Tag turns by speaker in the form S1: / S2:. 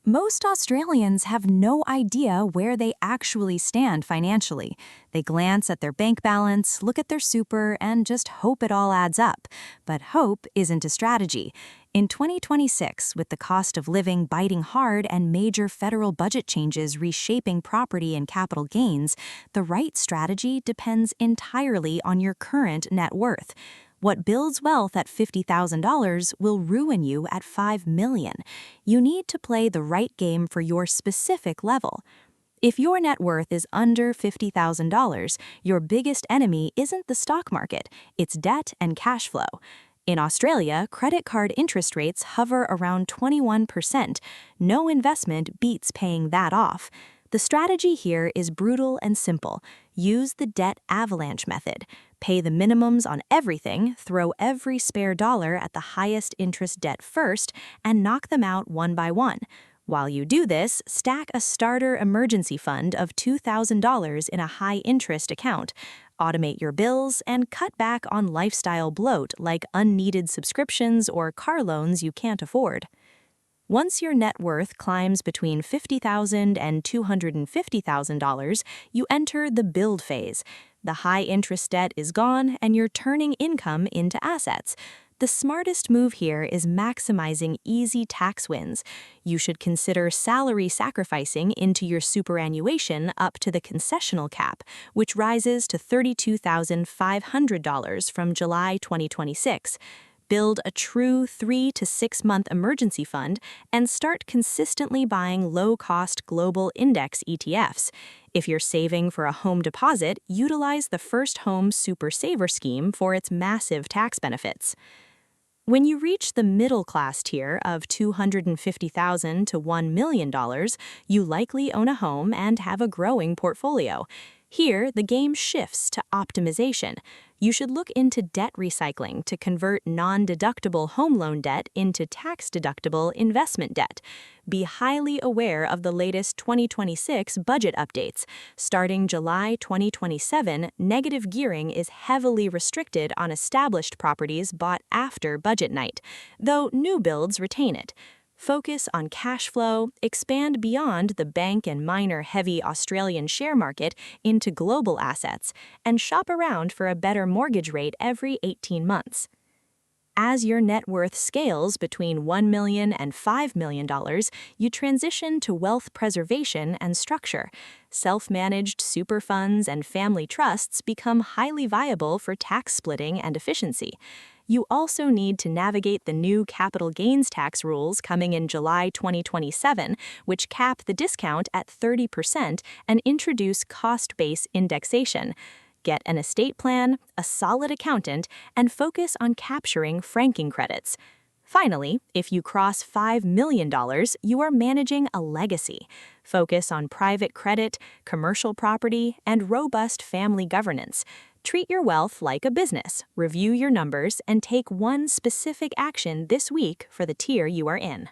S1: Most Australians have no idea where they actually stand financially. They glance at their bank balance, look at their super, and just hope it all adds up. But hope isn't a strategy. In 2026, with the cost of living biting hard and major federal budget changes reshaping property and capital gains, the right strategy depends entirely on your current net worth. What builds wealth at $50,000 will ruin you at $5 million. You need to play the right game for your specific level. If your net worth is under $50,000, your biggest enemy isn't the stock market, it's debt and cash flow. In Australia, credit card interest rates hover around 21%. No investment beats paying that off. The strategy here is brutal and simple. Use the debt avalanche method. Pay the minimums on everything, throw every spare dollar at the highest interest debt first, and knock them out one by one. While you do this, stack a starter emergency fund of $2,000 in a high-interest account. Automate your bills and cut back on lifestyle bloat like unneeded subscriptions or car loans you can't afford. Once your net worth climbs between $50,000 and $250,000, you enter the build phase. The high-interest debt is gone, and you're turning income into assets. The smartest move here is maximizing easy tax wins. You should consider salary sacrificing into your superannuation up to the concessional cap, which rises to $32,500 from July 2026. Build a true 3 to 6 month emergency fund and start consistently buying low-cost global index ETFs. If you're saving for a home deposit, utilize the First Home Super Saver scheme for its massive tax benefits. When you reach the middle class tier of $250,000 to $1 million, you likely own a home and have a growing portfolio. Here, the game shifts to optimization. You should look into debt recycling to convert non-deductible home loan debt into tax-deductible investment debt. Be highly aware of the latest 2026 budget updates. Starting July 2027, negative gearing is heavily restricted on established properties bought after budget night, though new builds retain it. Focus on cash flow, expand beyond the bank and miner-heavy Australian share market into global assets, and shop around for a better mortgage rate every 18 months. As your net worth scales between $1 million and $5 million, you transition to wealth preservation and structure. Self-managed super funds and family trusts become highly viable for tax splitting and efficiency. You also need to navigate the new capital gains tax rules coming in July 2027, which cap the discount at 30% and introduce cost-based indexation. Get an estate plan, a solid accountant, and focus on capturing franking credits. Finally, if you cross $5 million, you are managing a legacy. Focus on private credit, commercial property, and robust family governance. Treat your wealth like a business, review your numbers, and take one specific action this week for the tier you are in.